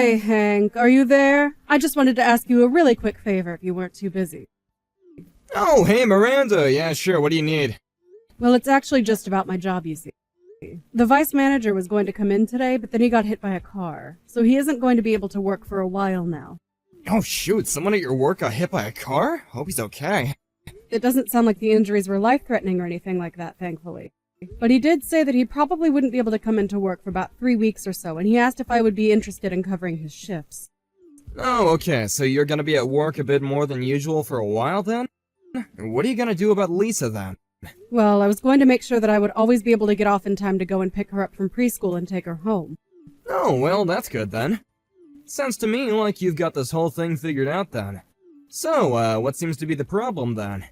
Hey, Hank, are you there? I just wanted to ask you a really quick favor if you weren't too busy. Oh, hey, Miranda. Yeah, sure. What do you need? Well, it's actually just about my job, you see. The vice manager was going to come in today, but then he got hit by a car, so he isn't going to be able to work for a while now. Oh, shoot. Someone at your work got hit by a car? Hope he's okay. It doesn't sound like the injuries were life-threatening or anything like that, thankfully. But he did say that he probably wouldn't be able to come into work for about 3 weeks or so, and he asked if I would be interested in covering his shifts. Oh, okay. So you're gonna be at work a bit more than usual for a while then? What are you gonna do about Lisa then? Well, I was going to make sure that I would always be able to get off in time to go and pick her up from preschool and take her home. Oh, well, that's good then. Sounds to me like you've got this whole thing figured out then. So, what seems to be the problem then?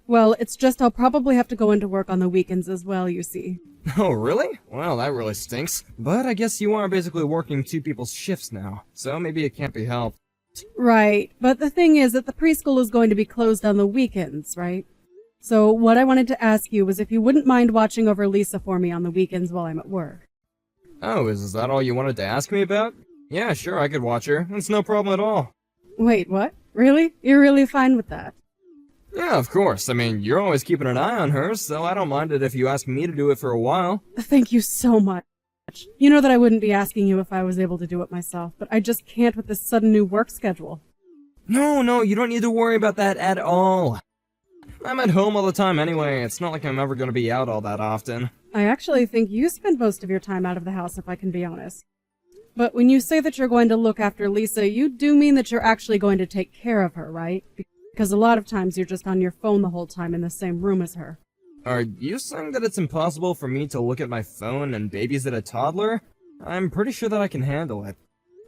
Well, it's just I'll probably have to go into work on the weekends as well, you see. Oh, really? Well, that really stinks. But I guess you are basically working two people's shifts now, so maybe it can't be helped. Right, but the thing is that the preschool is going to be closed on the weekends, right? So what I wanted to ask you was if you wouldn't mind watching over Lisa for me on the weekends while I'm at work. Oh, is that all you wanted to ask me about? Yeah, sure, I could watch her. It's no problem at all. Wait, what? Really? You're really fine with that? Yeah, of course. I mean, you're always keeping an eye on her, so I don't mind it if you ask me to do it for a while. Thank you so much. You know that I wouldn't be asking you if I was able to do it myself, but I just can't with this sudden new work schedule. No, you don't need to worry about that at all. I'm at home all the time anyway. It's not like I'm ever going to be out all that often. I actually think you spend most of your time out of the house, if I can be honest. But when you say that you're going to look after Lisa, you do mean that you're actually going to take care of her, right? Because a lot of times you're just on your phone the whole time in the same room as her. Are you saying that it's impossible for me to look at my phone and babysit a toddler? I'm pretty sure that I can handle it.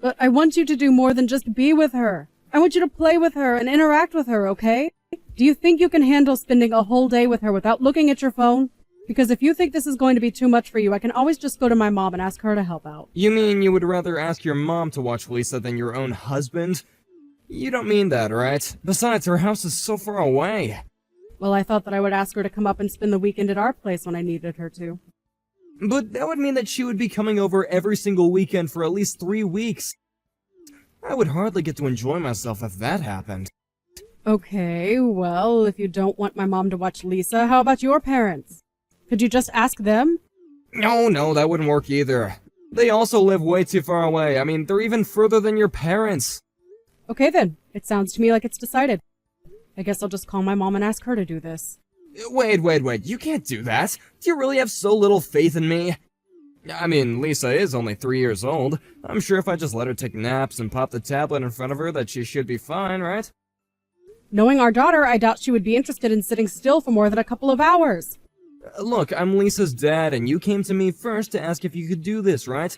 But I want you to do more than just be with her. I want you to play with her and interact with her, okay? Do you think you can handle spending a whole day with her without looking at your phone? Because if you think this is going to be too much for you, I can always just go to my mom and ask her to help out. You mean you would rather ask your mom to watch Lisa than your own husband? You don't mean that, right? Besides, her house is so far away. Well, I thought that I would ask her to come up and spend the weekend at our place when I needed her to. But that would mean that she would be coming over every single weekend for at least 3 weeks. I would hardly get to enjoy myself if that happened. Okay, well, if you don't want my mom to watch Lisa, how about your parents? Could you just ask them? No, that wouldn't work either. They also live way too far away. I mean, they're even further than your parents. Okay then, it sounds to me like it's decided. I guess I'll just call my mom and ask her to do this. Wait, you can't do that. Do you really have so little faith in me? I mean, Lisa is only 3 years old. I'm sure if I just let her take naps and pop the tablet in front of her that she should be fine, right? Knowing our daughter, I doubt she would be interested in sitting still for more than a couple of hours. Look, I'm Lisa's dad, and you came to me first to ask if you could do this, right?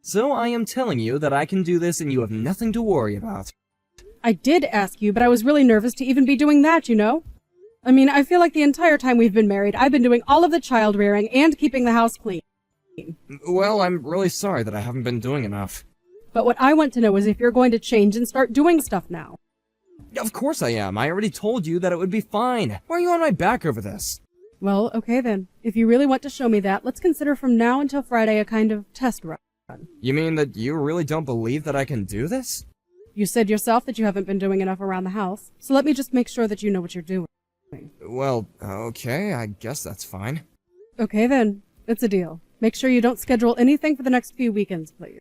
So I am telling you that I can do this and you have nothing to worry about. I did ask you, but I was really nervous to even be doing that, you know? I mean, I feel like the entire time we've been married, I've been doing all of the child rearing and keeping the house clean. Well, I'm really sorry that I haven't been doing enough. But what I want to know is if you're going to change and start doing stuff now. Of course I am. I already told you that it would be fine. Why are you on my back over this? Well, okay then. If you really want to show me that, let's consider from now until Friday a kind of test run. You mean that you really don't believe that I can do this? You said yourself that you haven't been doing enough around the house, so let me just make sure that you know what you're doing. Well, okay, I guess that's fine. Okay then, it's a deal. Make sure you don't schedule anything for the next few weekends, please.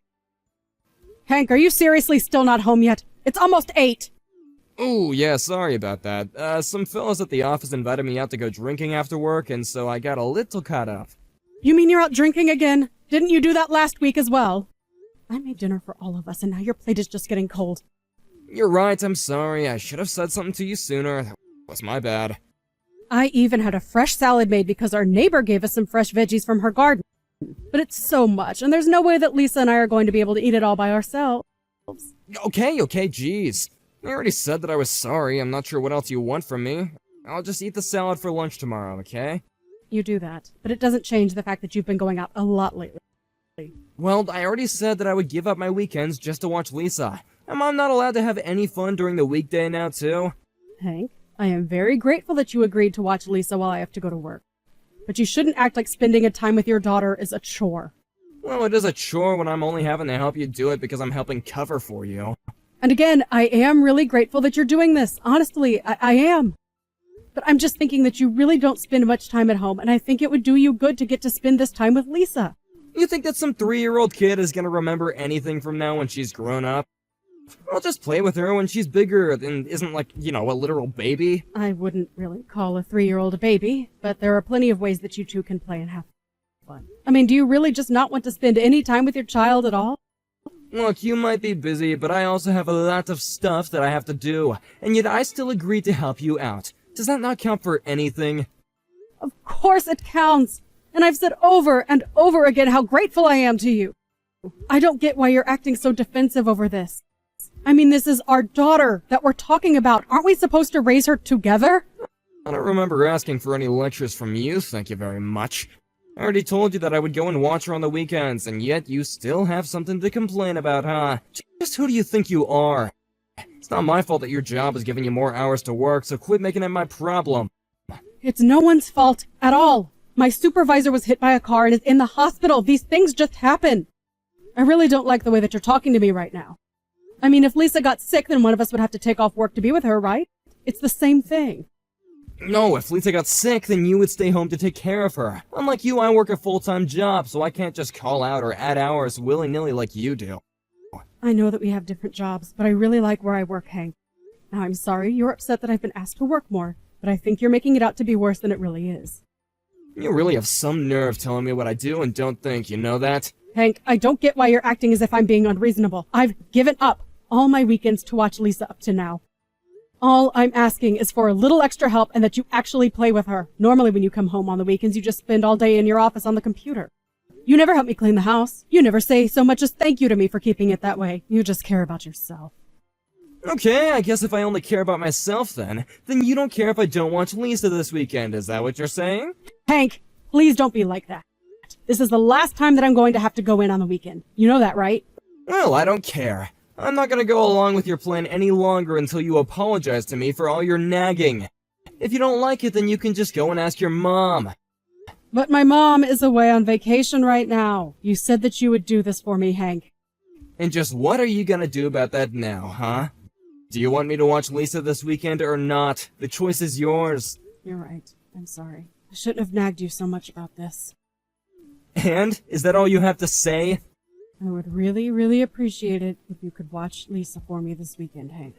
Hank, are you seriously still not home yet? It's almost 8! Ooh, yeah, sorry about that. Some fellas at the office invited me out to go drinking after work, and so I got a little caught up. You mean you're out drinking again? Didn't you do that last week as well? I made dinner for all of us, and now your plate is just getting cold. You're right, I'm sorry. I should have said something to you sooner. That was my bad. I even had a fresh salad made because our neighbor gave us some fresh veggies from her garden. But it's so much, and there's no way that Lisa and I are going to be able to eat it all by ourselves. Okay, jeez. I already said that I was sorry. I'm not sure what else you want from me. I'll just eat the salad for lunch tomorrow, okay? You do that, but it doesn't change the fact that you've been going out a lot lately. Well, I already said that I would give up my weekends just to watch Lisa. Am I not allowed to have any fun during the weekday now, too? Hank, I am very grateful that you agreed to watch Lisa while I have to go to work. But you shouldn't act like spending a time with your daughter is a chore. Well, it is a chore when I'm only having to help you do it because I'm helping cover for you. And again, I am really grateful that you're doing this. Honestly, I am. But I'm just thinking that you really don't spend much time at home, and I think it would do you good to get to spend this time with Lisa. You think that some 3-year-old kid is gonna remember anything from now when she's grown up? I'll just play with her when she's bigger and isn't like, a literal baby. I wouldn't really call a 3-year-old a baby, but there are plenty of ways that you two can play and have fun. I mean, do you really just not want to spend any time with your child at all? Look, you might be busy, but I also have a lot of stuff that I have to do, and yet I still agreed to help you out. Does that not count for anything? Of course it counts! And I've said over and over again how grateful I am to you. I don't get why you're acting so defensive over this. I mean, this is our daughter that we're talking about. Aren't we supposed to raise her together? I don't remember asking for any lectures from you, thank you very much. I already told you that I would go and watch her on the weekends, and yet you still have something to complain about, huh? Just who do you think you are? It's not my fault that your job is giving you more hours to work, so quit making it my problem. It's no one's fault at all. My supervisor was hit by a car and is in the hospital. These things just happen. I really don't like the way that you're talking to me right now. I mean, if Lisa got sick, then one of us would have to take off work to be with her, right? It's the same thing. No, if Lisa got sick, then you would stay home to take care of her. Unlike you, I work a full-time job, so I can't just call out or add hours willy-nilly like you do. I know that we have different jobs, but I really like where I work, Hank. Now, I'm sorry you're upset that I've been asked to work more, but I think you're making it out to be worse than it really is. You really have some nerve telling me what I do and don't think, you know that? Hank, I don't get why you're acting as if I'm being unreasonable. I've given up all my weekends to watch Lisa up to now. All I'm asking is for a little extra help and that you actually play with her. Normally when you come home on the weekends, you just spend all day in your office on the computer. You never help me clean the house. You never say so much as thank you to me for keeping it that way. You just care about yourself. Okay, I guess if I only care about myself then you don't care if I don't watch Lisa this weekend, is that what you're saying? Hank, please don't be like that. This is the last time that I'm going to have to go in on the weekend. You know that, right? Well, I don't care. I'm not gonna go along with your plan any longer until you apologize to me for all your nagging. If you don't like it, then you can just go and ask your mom. But my mom is away on vacation right now. You said that you would do this for me, Hank. And just what are you gonna do about that now, huh? Do you want me to watch Lisa this weekend or not? The choice is yours. You're right. I'm sorry. I shouldn't have nagged you so much about this. And? Is that all you have to say? I would really, really appreciate it if you could watch Lisa for me this weekend, Hank.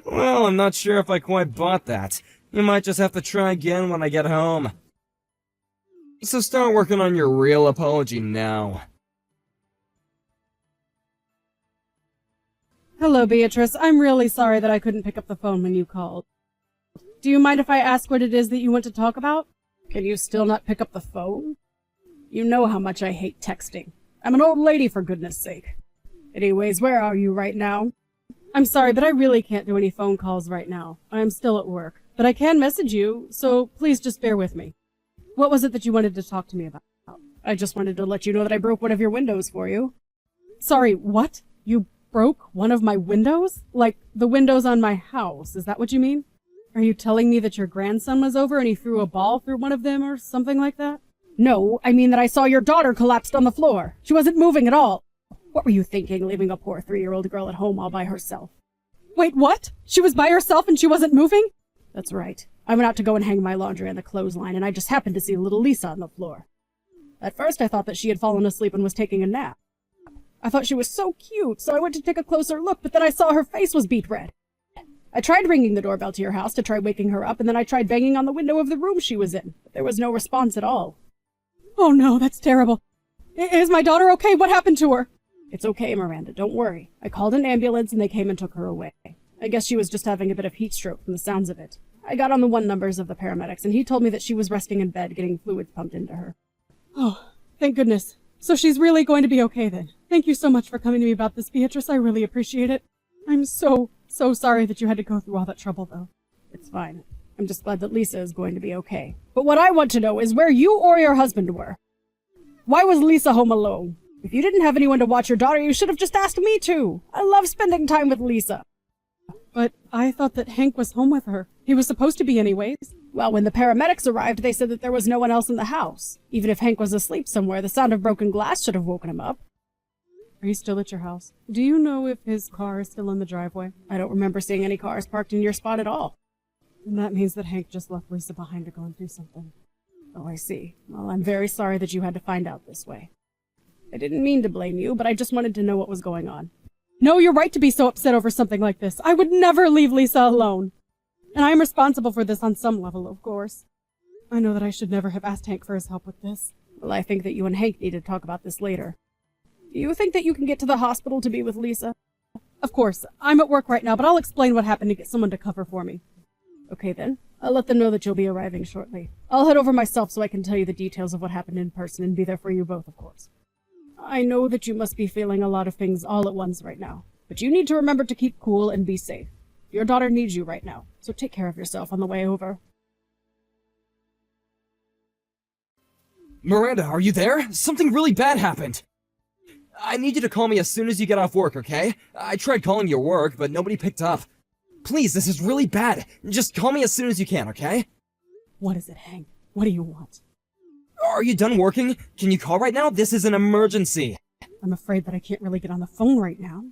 Well, I'm not sure if I quite bought that. You might just have to try again when I get home. So start working on your real apology now. Hello, Beatrice. I'm really sorry that I couldn't pick up the phone when you called. Do you mind if I ask what it is that you want to talk about? Can you still not pick up the phone? You know how much I hate texting. I'm an old lady, for goodness sake. Anyways, where are you right now? I'm sorry, but I really can't do any phone calls right now. I'm still at work. But I can message you, so please just bear with me. What was it that you wanted to talk to me about? I just wanted to let you know that I broke one of your windows for you. Sorry, what? You broke one of my windows? Like, the windows on my house, is that what you mean? Are you telling me that your grandson was over and he threw a ball through one of them or something like that? No, I mean that I saw your daughter collapsed on the floor. She wasn't moving at all. What were you thinking, leaving a poor 3-year-old girl at home all by herself? Wait, what? She was by herself and she wasn't moving? That's right. I went out to go and hang my laundry on the clothesline and I just happened to see little Lisa on the floor. At first I thought that she had fallen asleep and was taking a nap. I thought she was so cute, so I went to take a closer look, but then I saw her face was beet red. I tried ringing the doorbell to your house to try waking her up, and then I tried banging on the window of the room she was in, but there was no response at all. Oh no, that's terrible. Is my daughter okay? What happened to her? It's okay, Miranda, don't worry. I called an ambulance and they came and took her away. I guess she was just having a bit of heat stroke from the sounds of it. I got on the 1 numbers of the paramedics, and he told me that she was resting in bed getting fluids pumped into her. Oh, thank goodness. So she's really going to be okay then. Thank you so much for coming to me about this, Beatrice. I really appreciate it. I'm so sorry that you had to go through all that trouble, though. It's fine. I'm just glad that Lisa is going to be okay. But what I want to know is where you or your husband were. Why was Lisa home alone? If you didn't have anyone to watch your daughter, you should have just asked me to. I love spending time with Lisa. But I thought that Hank was home with her. He was supposed to be anyways. Well, when the paramedics arrived, they said that there was no one else in the house. Even if Hank was asleep somewhere, the sound of broken glass should have woken him up. Are you still at your house? Do you know if his car is still in the driveway? I don't remember seeing any cars parked in your spot at all. And that means that Hank just left Lisa behind to go and do something. Oh, I see. Well, I'm very sorry that you had to find out this way. I didn't mean to blame you, but I just wanted to know what was going on. No, you're right to be so upset over something like this. I would never leave Lisa alone. And I'm responsible for this on some level, of course. I know that I should never have asked Hank for his help with this. Well, I think that you and Hank need to talk about this later. Do you think that you can get to the hospital to be with Lisa? Of course. I'm at work right now, but I'll explain what happened to get someone to cover for me. Okay, then. I'll let them know that you'll be arriving shortly. I'll head over myself so I can tell you the details of what happened in person and be there for you both, of course. I know that you must be feeling a lot of things all at once right now, but you need to remember to keep cool and be safe. Your daughter needs you right now, so take care of yourself on the way over. Miranda, are you there? Something really bad happened. I need you to call me as soon as you get off work, okay? I tried calling your work, but nobody picked up. Please, this is really bad. Just call me as soon as you can, okay? What is it, Hank? What do you want? Are you done working? Can you call right now? This is an emergency. I'm afraid that I can't really get on the phone right now.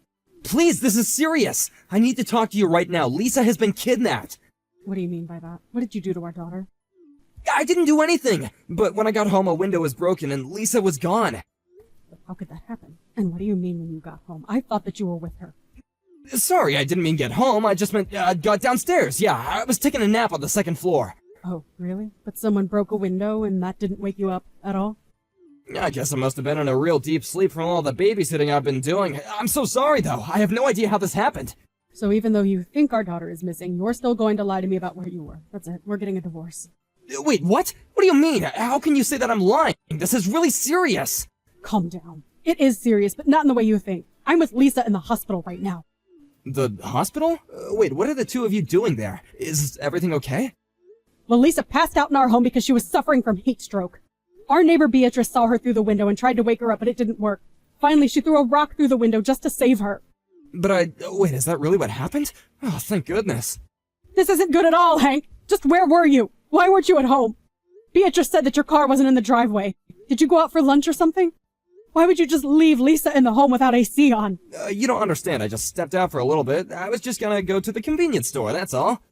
Please, this is serious. I need to talk to you right now. Lisa has been kidnapped. What do you mean by that? What did you do to our daughter? I didn't do anything. But when I got home, a window was broken and Lisa was gone. But how could that happen? And what do you mean when you got home? I thought that you were with her. Sorry, I didn't mean get home. I just meant got downstairs. Yeah, I was taking a nap on the second floor. Oh, really? But someone broke a window and that didn't wake you up at all? I guess I must have been in a real deep sleep from all the babysitting I've been doing. I'm so sorry, though. I have no idea how this happened. So even though you think our daughter is missing, you're still going to lie to me about where you were. That's it. We're getting a divorce. Wait, what? What do you mean? How can you say that I'm lying? This is really serious. Calm down. It is serious, but not in the way you think. I'm with Lisa in the hospital right now. The hospital? Wait, what are the two of you doing there? Is everything okay? Well, Lisa passed out in our home because she was suffering from heat stroke. Our neighbor Beatrice saw her through the window and tried to wake her up, but it didn't work. Finally, she threw a rock through the window just to save her. But wait, is that really what happened? Oh, thank goodness. This isn't good at all, Hank. Just where were you? Why weren't you at home? Beatrice said that your car wasn't in the driveway. Did you go out for lunch or something? Why would you just leave Lisa in the home without AC on? You don't understand. I just stepped out for a little bit. I was just gonna go to the convenience store, that's all.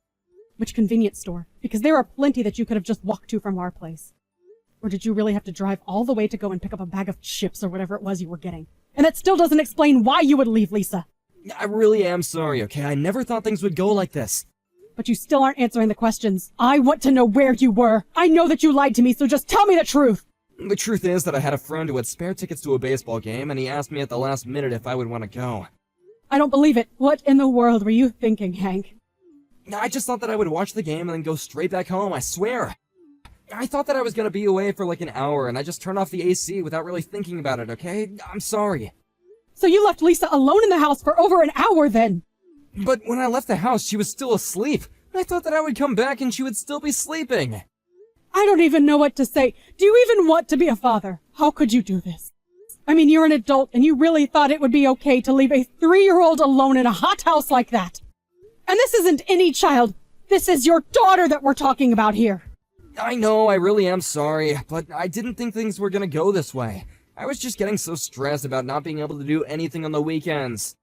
Which convenience store? Because there are plenty that you could have just walked to from our place. Or did you really have to drive all the way to go and pick up a bag of chips or whatever it was you were getting? And that still doesn't explain why you would leave Lisa. I really am sorry, okay? I never thought things would go like this. But you still aren't answering the questions. I want to know where you were. I know that you lied to me, so just tell me the truth. The truth is that I had a friend who had spare tickets to a baseball game, and he asked me at the last minute if I would want to go. I don't believe it. What in the world were you thinking, Hank? I just thought that I would watch the game and then go straight back home, I swear. I thought that I was gonna be away for like an hour, and I just turned off the AC without really thinking about it, okay? I'm sorry. So you left Lisa alone in the house for over an hour then? But when I left the house, she was still asleep. I thought that I would come back and she would still be sleeping. I don't even know what to say. Do you even want to be a father? How could you do this? I mean, you're an adult and you really thought it would be okay to leave a 3-year-old alone in a hot house like that. And this isn't any child. This is your daughter that we're talking about here. I know, I really am sorry, but I didn't think things were gonna go this way. I was just getting so stressed about not being able to do anything on the weekends.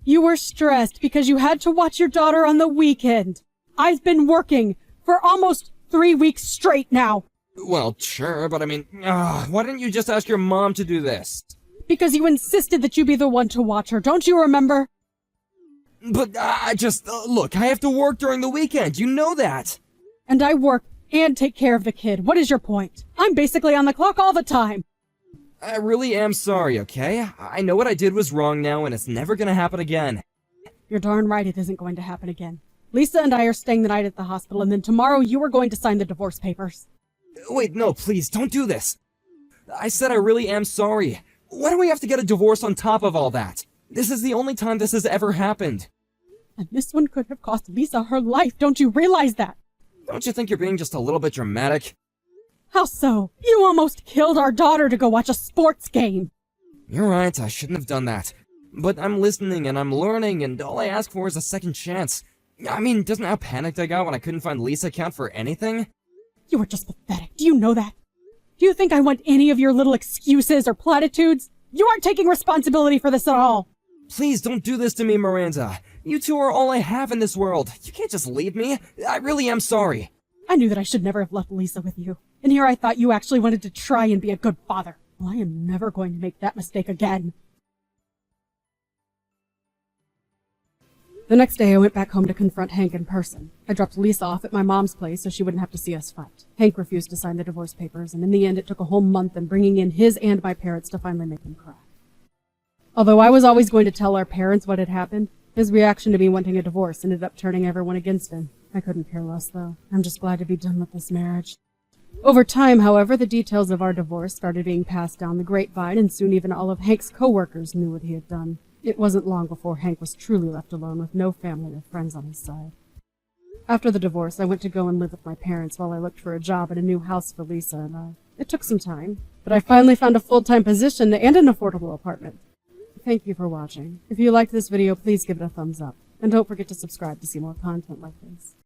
You were stressed because you had to watch your daughter on the weekend. I've been working for almost 3 weeks straight now. Well, sure, but I mean, why didn't you just ask your mom to do this? Because you insisted that you be the one to watch her, don't you remember? But I just, look, I have to work during the weekend, you know that. And I work and take care of the kid. What is your point? I'm basically on the clock all the time. I really am sorry, okay? I know what I did was wrong now, and it's never gonna happen again. You're darn right it isn't going to happen again. Lisa and I are staying the night at the hospital, and then tomorrow you are going to sign the divorce papers. Wait, no, please, don't do this. I said I really am sorry. Why do we have to get a divorce on top of all that? This is the only time this has ever happened. And this one could have cost Lisa her life, don't you realize that? Don't you think you're being just a little bit dramatic? How so? You almost killed our daughter to go watch a sports game. You're right, I shouldn't have done that. But I'm listening and I'm learning, and all I ask for is a second chance. I mean, doesn't how panicked I got when I couldn't find Lisa count for anything? You are just pathetic. Do you know that? Do you think I want any of your little excuses or platitudes? You aren't taking responsibility for this at all. Please don't do this to me, Miranda. You two are all I have in this world. You can't just leave me. I really am sorry. I knew that I should never have left Lisa with you. And here I thought you actually wanted to try and be a good father. Well, I am never going to make that mistake again. The next day, I went back home to confront Hank in person. I dropped Lisa off at my mom's place so she wouldn't have to see us fight. Hank refused to sign the divorce papers, and in the end, it took a whole month and bringing in his and my parents to finally make him cry. Although I was always going to tell our parents what had happened, his reaction to me wanting a divorce ended up turning everyone against him. I couldn't care less, though. I'm just glad to be done with this marriage. Over time, however, the details of our divorce started being passed down the grapevine, and soon even all of Hank's co-workers knew what he had done. It wasn't long before Hank was truly left alone with no family or friends on his side. After the divorce, I went to go and live with my parents while I looked for a job and a new house for Lisa and I. It took some time, but I finally found a full-time position and an affordable apartment. Thank you for watching. If you liked this video, please give it a thumbs up. And don't forget to subscribe to see more content like this.